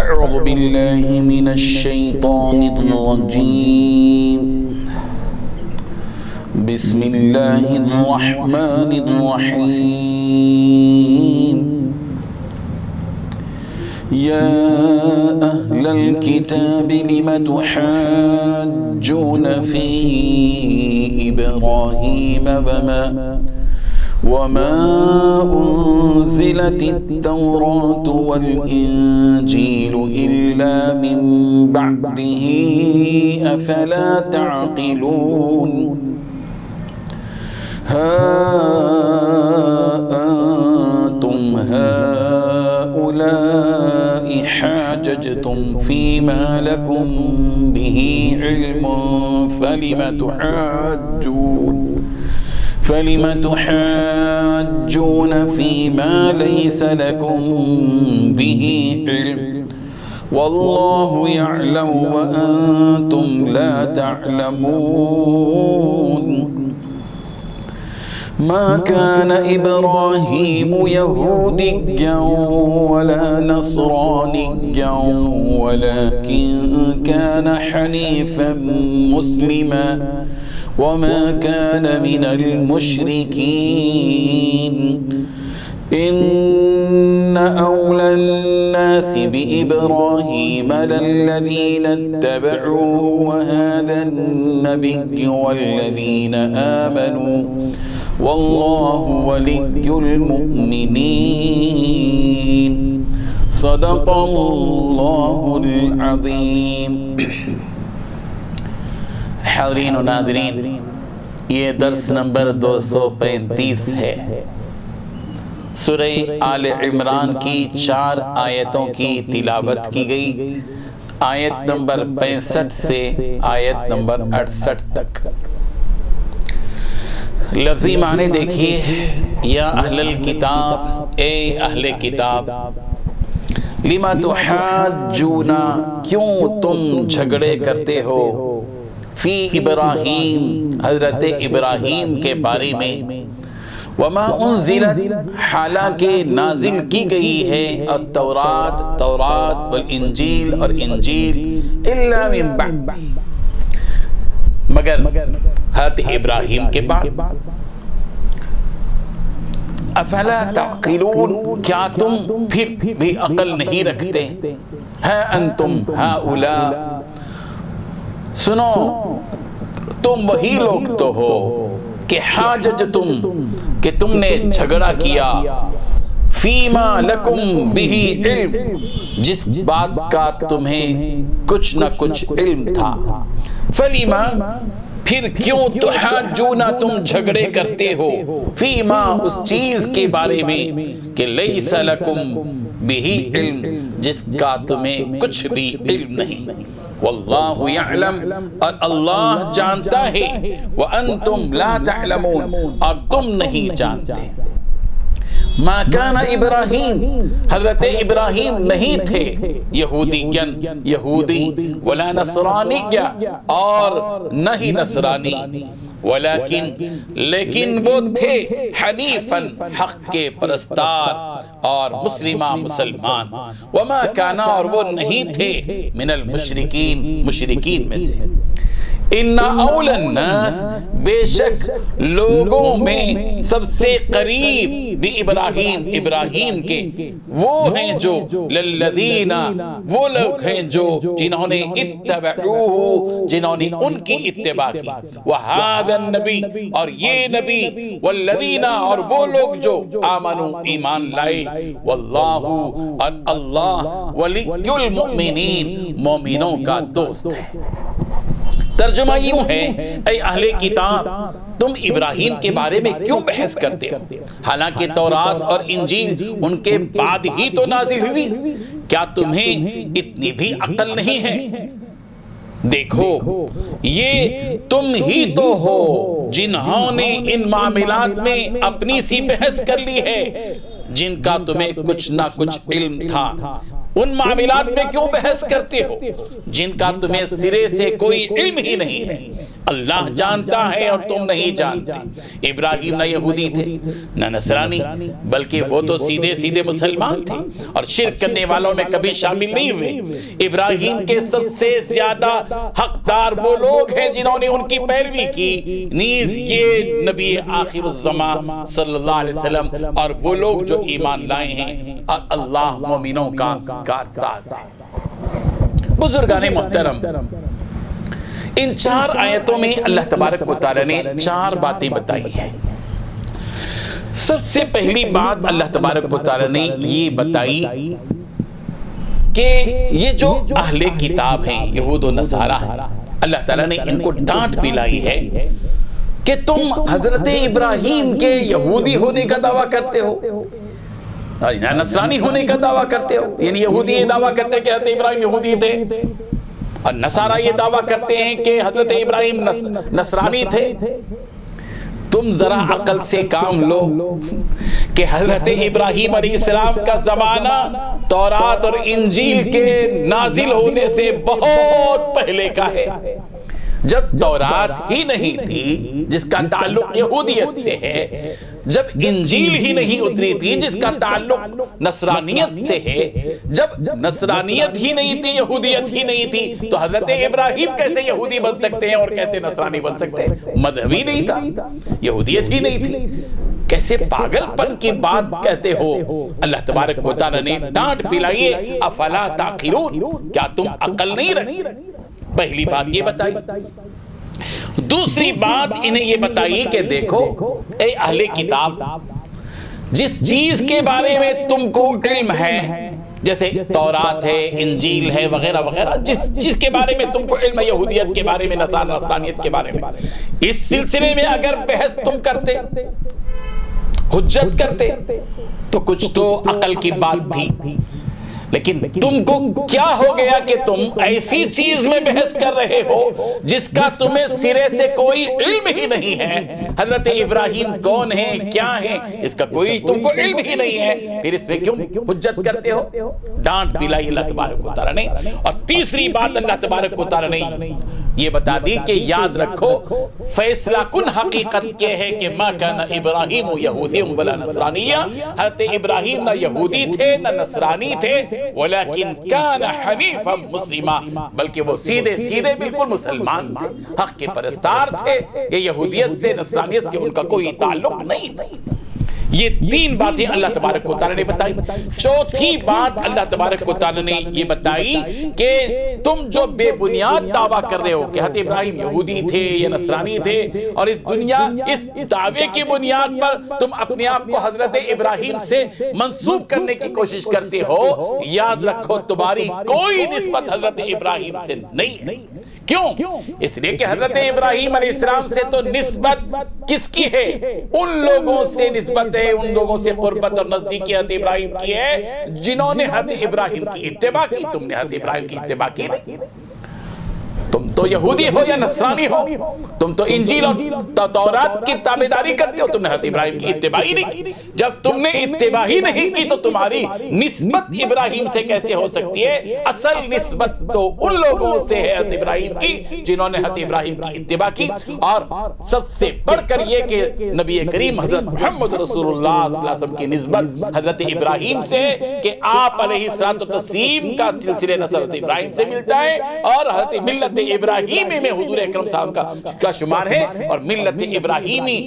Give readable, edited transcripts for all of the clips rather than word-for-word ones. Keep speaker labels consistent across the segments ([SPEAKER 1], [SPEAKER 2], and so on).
[SPEAKER 1] أعوذ بالله من الشيطان الرجيم بسم الله الرحمن الرحيم يا أهل الكتاب لم تحاجون في إبراهيم وما أنزلت التوراة والإنجيل إلا من بعده أفلا تعقلون ها أنتم هؤلاء حاججتم فيما لكم به علم فلم تحاجون فيما ليس لكم به علم والله يعلم وأنتم لا تعلمون ما كان إبراهيم يهوديا ولا نصرانيا ولكن كان حنيفا مسلما وما كان من المشركين إن أولى الناس بإبراهيم للذين اتبعوه وهذا النبي والذين آمنوا والله ولي المؤمنين صدق الله العظيم. حاضرین و ناظرین، یہ درس نمبر 235 ہے۔ سورہ آل عمران کی 4 آیتوں کی تلاوت کی گئی، آیت نمبر 65 سے آیت نمبر 68 تک۔ لفظی معنی دیکھیے، یا اہل الکتاب، اے اہل کتاب، لما تحاجون، کیوں تم جھگڑے کرتے ہو، فی ابراہیم، حضرت ابراہیم کے بارے میں، وما انزلت، حالانکہ نازل کی گئی ہے، التورات، تورات، والانجیل، اور انجیل، الا من بعد، مگر حضرت ابراہیم کے بعد۔ افلا تعقلون، کیا تم پھر بھی عقل نہیں رکھتے؟ ہے انتم ہؤلاء، سنو تم وہی لوگ تو ہو کہ حاجج تم، کہ تم نے جھگڑا کیا، فیما لکم بہی علم، جس بات کا تمہیں کچھ نہ کچھ علم تھا، فلیما، پھر کیوں تحاجون، تم جھگڑے کرتے ہو، فیما، اس چیز کے بارے میں کہ لیس لکم بہی علم، جس کا تمہیں کچھ بھی علم نہیں، واللہ یعلم، اور اللہ جانتا ہے، وانتم لا تعلمون، اور تم نہیں جانتے۔ ما کان ابراہیم، حضرت ابراہیم نہیں تھے یہودی، ولا نصرانی، اور نہ ہی نصرانی، لیکن وہ تھے حنیفاً، حق کے پرستار، اور مسلمان، وما کانا، اور وہ نہیں تھے من المشرکین، مشرکین میں سے۔ ان اول الناس، بے شک لوگوں میں سب سے قریب، بھی ابراہیم کے، وہ ہیں جو للذین، وہ لوگ ہیں جو جنہوں نے اتبعوہ، جنہوں نے ان کی اتباع کی، وہذا النبی، اور یہ نبی، والذین، اور وہ لوگ جو آمنوا، ایمان لائے، واللہ، اور اللہ، ولی المؤمنین، مومنوں کا دوست ہے۔ ترجمہ یوں ہے، اے اہل کتاب، تم ابراہیم کے بارے میں کیوں بحث کرتے ہو، حالانکہ تورات اور انجیل ان کے بعد ہی تو نازل ہوئی، کیا تمہیں اتنی بھی عقل نہیں ہے؟ دیکھو، یہ تم ہی تو ہو جنہوں نے ان معاملات میں اپنی سی بحث کر لی ہے، جن کا تمہیں کچھ نہ کچھ علم تھا، ان معاملات میں کیوں بحث کرتے ہو جن کا تمہیں سرے سے کوئی علم ہی نہیں ہے؟ اللہ جانتا ہے اور تم نہیں جانتے۔ ابراہیم نہ یہودی تھے نہ نصرانی، بلکہ وہ تو سیدھے سیدھے مسلمان تھے اور شرک کرنے والوں میں کبھی شامل نہیں ہوئے۔ ابراہیم کے سب سے زیادہ حقدار وہ لوگ ہیں جنہوں نے ان کی پیروی کی، نیز یہ نبی آخر الزمان صلی اللہ علیہ وسلم اور وہ لوگ جو ایمان لائے ہیں، اور اللہ مومنوں کا کارساز ہے۔ بزرگان محترم، ان 4 آیتوں میں اللہ تبارک و تعالی نے 4 باتیں بتائی ہیں۔ سب سے پہلی بات اللہ تبارک و تعالی نے یہ بتائی کہ یہ جو اہل کتاب ہیں، یہود و نصارہ ہیں، اللہ تعالی نے ان کو ڈانٹ پلائی ہے کہ تم حضرت ابراہیم کے یہودی ہونے کا دعویٰ کرتے ہو، نصرانی ہونے کا دعویٰ کرتے ہو۔ یعنی یہودی یہ دعویٰ کرتے ہیں کہ حضرت ابراہیم یہودی تھے، اور نصارہ یہ دعویٰ کرتے ہیں کہ حضرت ابراہیم نصرانی تھے۔ تم ذرا عقل سے کام لو کہ حضرت ابراہیم علیہ السلام کا زمانہ تورات اور انجیل کے نازل ہونے سے بہت پہلے کا ہے، جب تورات ہی نہیں تھی جس کا تعلق یہودیت سے ہے، جب انجیل ہی نہیں اتری تھی جس کا تعلق نصرانیت سے ہے، جب نصرانیت ہی نہیں تھی، یہودیت ہی نہیں تھی، تو حضرت ابراہیم کیسے یہودی بن سکتے ہیں اور کیسے نصرانی بن سکتے ہیں؟ مذہب ہی نہیں تھا، یہودیت ہی نہیں تھی، کیسے پاگل پن کی بات کہتے ہو؟ اللہ تبارک و تعالی نے ڈانٹ پلائیے، افلا تعقلون، کیا تم عقل نہیں رکھتے؟ پہلی بات یہ بتائی۔ دوسری بات انہیں یہ بتائی کہ دیکھو اے اہل کتاب، جس چیز کے بارے میں تم کو علم ہے، جیسے تورات ہے، انجیل ہے، وغیرہ وغیرہ، جس چیز کے بارے میں تم کو علم ہے، یہودیت کے بارے میں، نصرانیت کے بارے میں، اس سلسلے میں اگر بحث تم کرتے، حجت کرتے، تو کچھ تو عقل کی بات تھی۔ لیکن تم کو کیا ہو گیا کہ تم ایسی چیز میں بحث کر رہے ہو جس کا تمہیں سرے سے کوئی علم ہی نہیں ہے؟ حضرت ابراہیم کون ہیں، کیا ہیں، اس کا کوئی تم کو علم ہی نہیں ہے، پھر اس میں کیوں حجت کرتے ہو؟ ڈانٹ پلائی اللہ تبارک و تعالی نے۔ اور تیسری بات اللہ تبارک و تعالی نے یہ بتا دی کہ یاد رکھو، فیصلہ کن حقیقت یہ ہے کہ ما کان ابراہیم یہودی ولا نصرانی، حضرت ابراہیم نہ یہودی تھے نہ نصرانی تھے، ولیکن کان حنیفا مسلما، بلکہ وہ سیدھے سیدھے بالکل مسلمان تھے، حق کے پرستار تھے، یہ یہودیت سے نصرانیت سے ان کا کوئی تعلق نہیں تھا۔ یہ 3 باتیں اللہ تبارک و تعالی نے بتائی۔ چوتھی بات اللہ تبارک و تعالی نے یہ بتائی کہ تم جو بے بنیاد دعویٰ کر رہے ہو کہ حضرت ابراہیم یہودی تھے یا نصرانی تھے، اور اس دعوے کی بنیاد پر تم اپنے آپ کو حضرت ابراہیم سے منسوب کرنے کی کوشش کرتے ہو، یاد رکھو تمہاری کوئی نسبت حضرت ابراہیم سے نہیں ہے۔ کیوں؟ اس لیے کہ حضرت ابراہیم علیہ السلام سے تو نسبت کس کی ہے؟ ان لوگوں سے نسبت ہے، ان لوگوں سے قربت اور نزدیکی حضرت ابراہیم کی ہے جنہوں نے حضرت ابراہیم کی اتباع کی۔ تم نے حضرت ابراہیم کی اتباع کی نہیں۔ تم تو یہودی ہو یا نصرانی ہو، تم تو انجیل اور تورات کی تابعداری کرتے ہو، تم نے حضرت ابراہیم کی اتباع ہی نہیں کی۔ جب تم نے اتباع ہی نہیں کی تو تمہاری نسبت ابراہیم سے کیسے ہو سکتی ہے؟ اصل نسبت تو ان لوگوں سے ہے حضرت ابراہیم کی جنہوں نے حضرت ابراہیم کی اتباع کی، اور سب سے بڑھ کر یہ کہ نبی کریم حضرت محمد رسول اللہ صلی اللہ علیہ وسلم کی نسبت حضرت ابراہیم سے کہ آپ علیہ السلام کا سلسلے نسل حضرت ابراہیم سے ملتا ہے، اور حضرت ملت ابراہیمی میں حضور اکرم صاحب کا شمار ہے، اور ملت ابراہیمی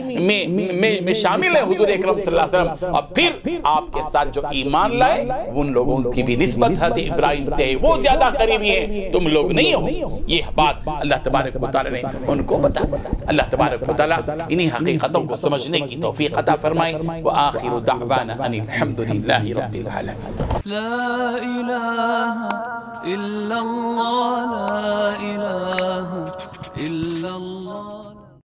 [SPEAKER 1] میں شامل ہے حضور اکرم صلی اللہ علیہ وسلم۔ اور پھر آپ کے ساتھ جو ایمان لائے ان لوگوں کی بھی نسبت حضرت ابراہیم سے ہے، وہ زیادہ قریبی ہیں، تم لوگ نہیں ہو۔ یہ بات اللہ تبارک و تعالی نے ان کو بتا۔ اللہ تبارک و تعالی انہی حقیقتوں کو سمجھنے کی توفیق عطا فرمائے۔ وآخر دعوانا ان الحمد للہ رب العالمین۔ لا الہ الا